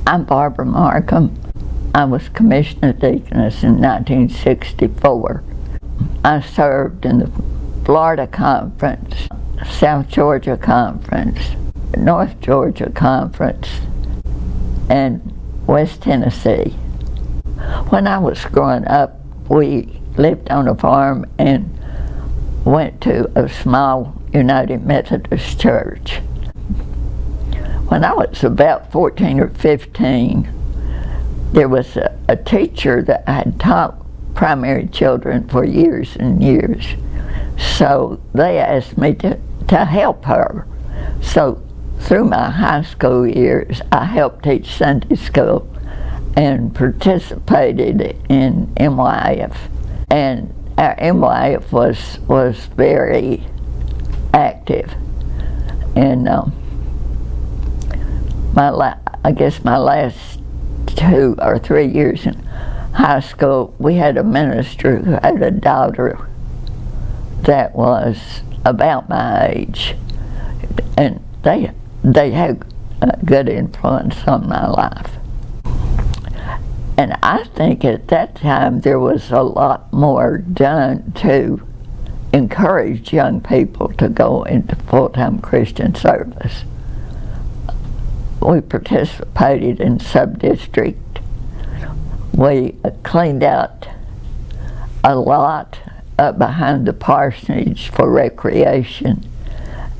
I'm Barbara Markham. I was commissioner deaconess in 1964. I served in the Florida Conference, South Georgia Conference, North Georgia Conference, and West Tennessee. When I was growing up, we lived on a farm and went to a small United Methodist church. When I was about 14 or 15, there was a teacher that had taught primary children for years and years. So they asked me to help her. So through my high school years, I helped teach Sunday school and participated in MYF. And our MYF was very active. And I guess my last 2 or 3 years in high school, we had a minister who had a daughter that was about my age, and they had a good influence on my life. And I think at that time there was a lot more done to encourage young people to go into full-time Christian service. We participated in sub-district. We cleaned out a lot behind the parsonage for recreation,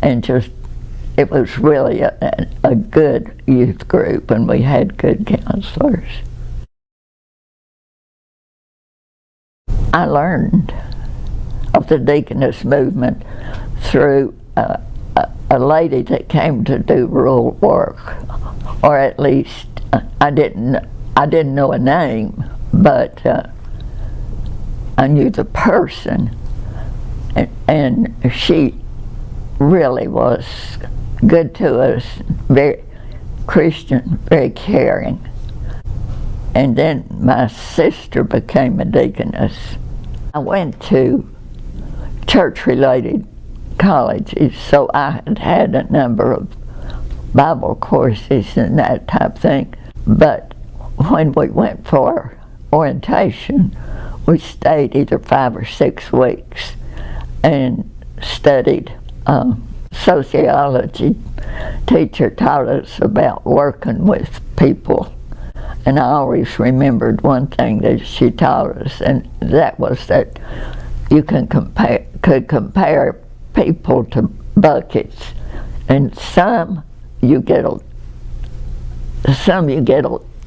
and it was really a good youth group, and we had good counselors. I learned of the Deaconess movement through a lady that came to do rural work, or at least I didn't know a name, but I knew the person, and she really was good to us, very Christian, very caring. And then my sister became a deaconess. I went to church-related colleges, so I had a number of Bible courses and that type of thing. But when we went for orientation, we stayed either 5 or 6 weeks and studied. Sociology teacher taught us about working with people, and I always remembered one thing that she taught us, and that was that you could compare people to buckets, and some you get a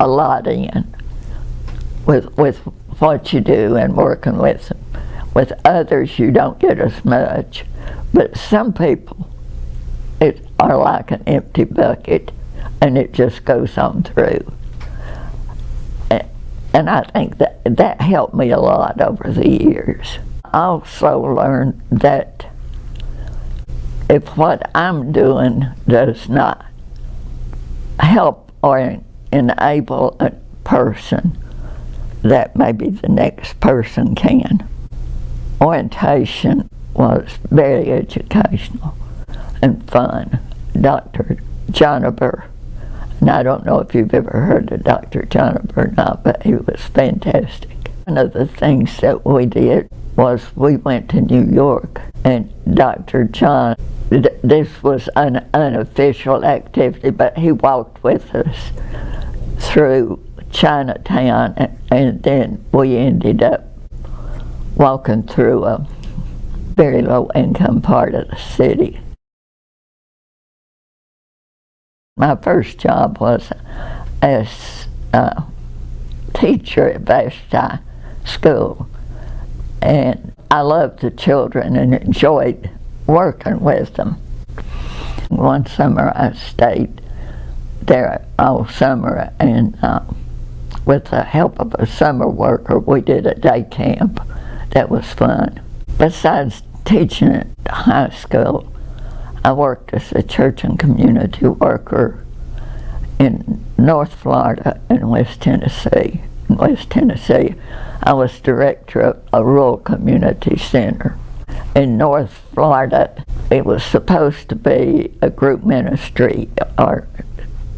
lot in with what you do and working with them. With others you don't get as much, but some people are like an empty bucket, and it just goes on through. And I think that helped me a lot over the years. I also learned that if what I'm doing does not help or enable a person, that maybe the next person can. Orientation was very educational and fun. Dr. Jonaber, and I don't know if you've ever heard of Dr. Jonaber or not, but he was fantastic. One of the things that we did was we went to New York, and Dr. John, this was an unofficial activity, but he walked with us through Chinatown, and then we ended up walking through a very low-income part of the city. My first job was as a teacher at Vashti School, and I loved the children and enjoyed working with them. One summer I stayed there all summer, and with the help of a summer worker, we did a day camp. That was fun. Besides teaching at high school, I worked as a church and community worker in North Florida and West Tennessee. In West Tennessee, I was director of a rural community center. In North Florida, it was supposed to be a group ministry or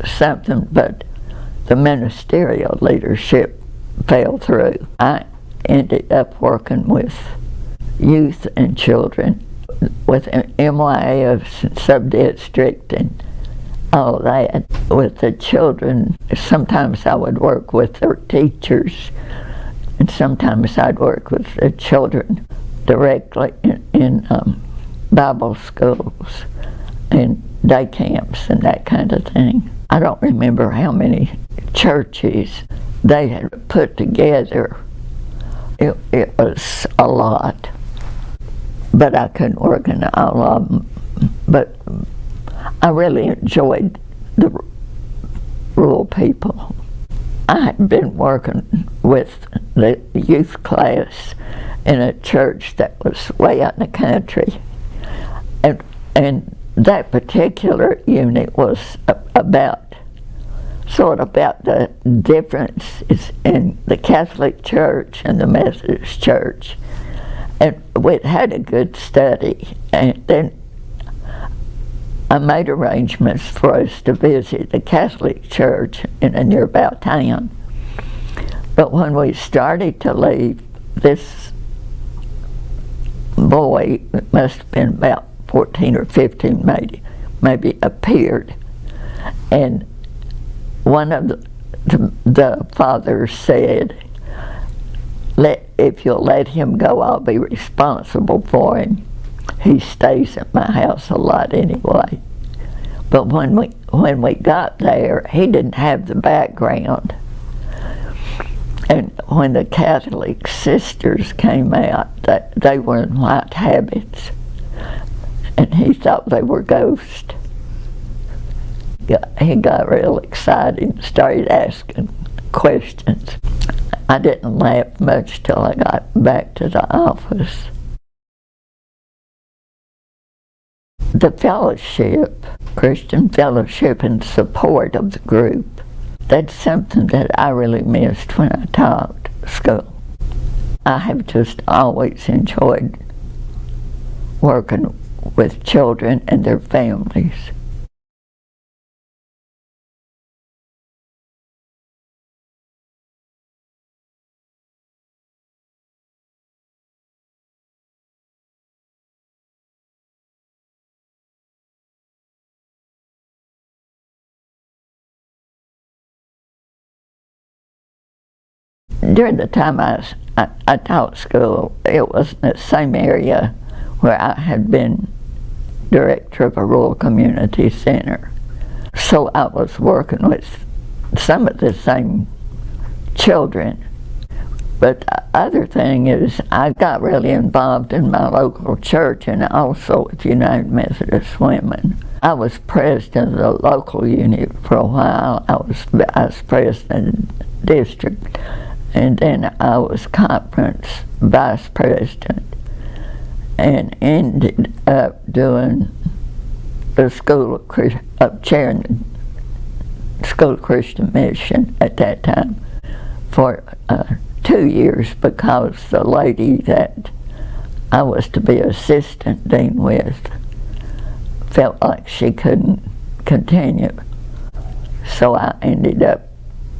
something, but the ministerial leadership fell through. I ended up working with youth and children with MYFs and sub-district and all of that. With the children, sometimes I would work with their teachers, and sometimes I'd work with the children directly in Bible schools and day camps and that kind of thing. I don't remember how many churches they had put together. It was a lot, but I couldn't work in all of them. But I really enjoyed the rural people. I had been working with the youth class in a church that was way out in the country, and that particular unit was about the differences in the Catholic Church and the Methodist Church. And we had a good study, and then I made arrangements for us to visit the Catholic Church in a nearby town. But when we started to leave, this boy, it must have been about 14 or 15 maybe appeared, and one of the fathers said, if you'll let him go, I'll be responsible for him. He stays at my house a lot anyway. But when we got there, he didn't have the background. And when the Catholic sisters came out, they were in white habits, and he thought they were ghosts. He got real excited and started asking questions. I didn't laugh much till I got back to the office. The fellowship, Christian fellowship and support of the group, that's something that I really missed when I taught school. I have just always enjoyed working with children and their families. During the time I taught school, it was in the same area where I had been director of a rural community center. So I was working with some of the same children. But the other thing is, I got really involved in my local church and also with United Methodist Women. I was president of the local unit for a while. I was vice president of the district, and then I was conference vice president, and ended up doing the chairing the School of Christian Mission at that time for 2 years, because the lady that I was to be assistant dean with felt like she couldn't continue. So I ended up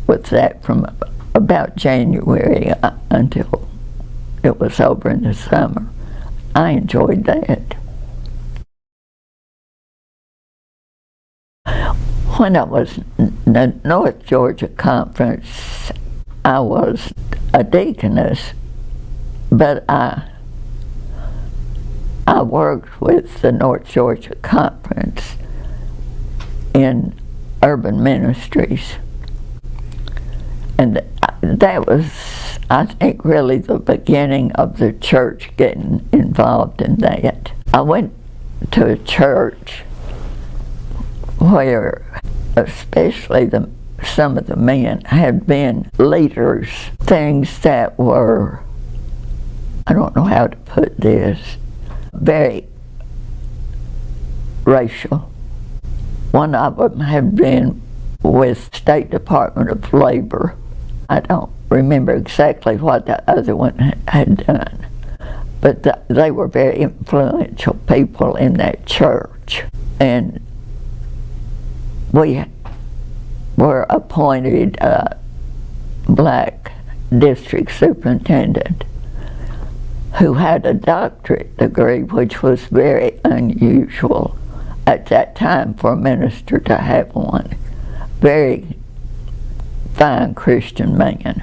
with that from about January until it was over in the summer. I enjoyed that. When I was in the North Georgia Conference, I was a deaconess, but I worked with the North Georgia Conference in urban ministries. And that was, I think, really the beginning of the church getting involved in that. I went to a church where especially some of the men had been leaders, things that were, I don't know how to put this, very racial. One of them had been with State Department of Labor. I don't remember exactly what the other one had done, but they were very influential people in that church. And we were appointed black district superintendent who had a doctorate degree, which was very unusual at that time for a minister to have one. Very fine Christian man.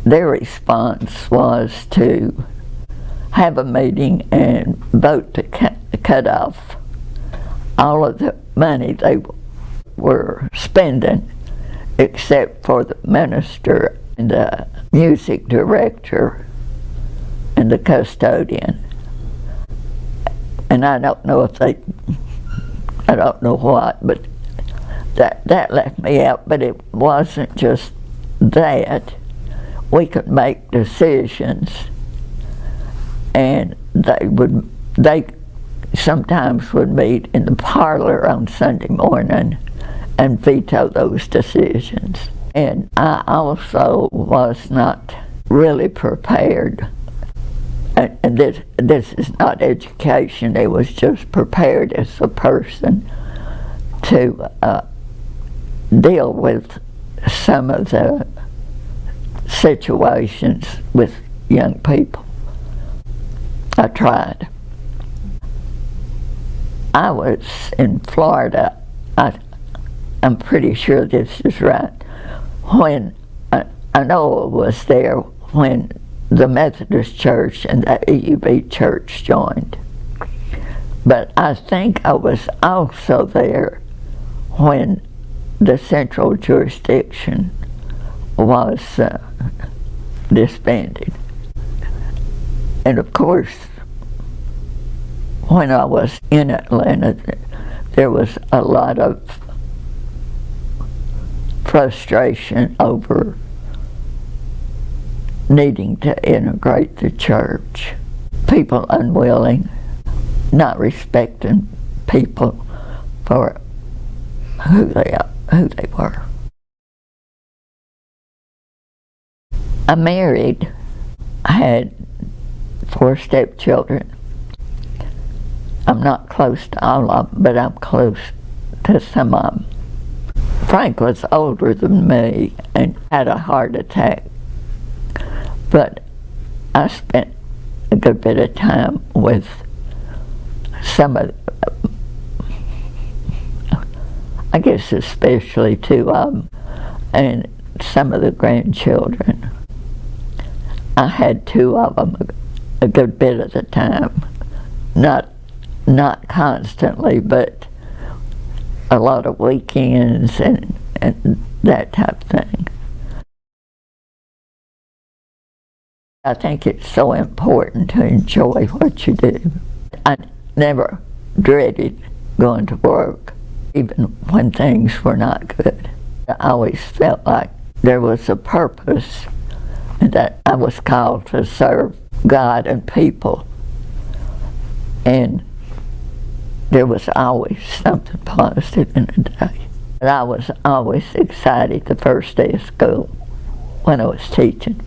Their response was to have a meeting and vote to cut off all of the money they were spending, except for the minister and the music director and the custodian. And I don't know what, but that left me out. But it wasn't just that. We could make decisions, and they sometimes would meet in the parlor on Sunday morning and veto those decisions. And I also was not really prepared. And this is not education, it was just prepared as a person to deal with some of the situations with young people. I tried. I was in Florida, I'm pretty sure this is right, when I know I was there when the Methodist Church and the EUB Church joined. But I think I was also there when the central jurisdiction was disbanded. And of course, when I was in Atlanta, there was a lot of frustration over needing to integrate the church. People unwilling, not respecting people for who they were. I married, I had 4 stepchildren. I'm not close to all of them, but I'm close to some of them. Frank was older than me and had a heart attack. But I spent a good bit of time with some of, I guess especially 2 of them, and some of the grandchildren. I had 2 of them a good bit of the time, not constantly, but a lot of weekends and that type of thing. I think it's so important to enjoy what you do. I never dreaded going to work, even when things were not good. I always felt like there was a purpose and that I was called to serve God and people. And there was always something positive in the day. And I was always excited the first day of school when I was teaching.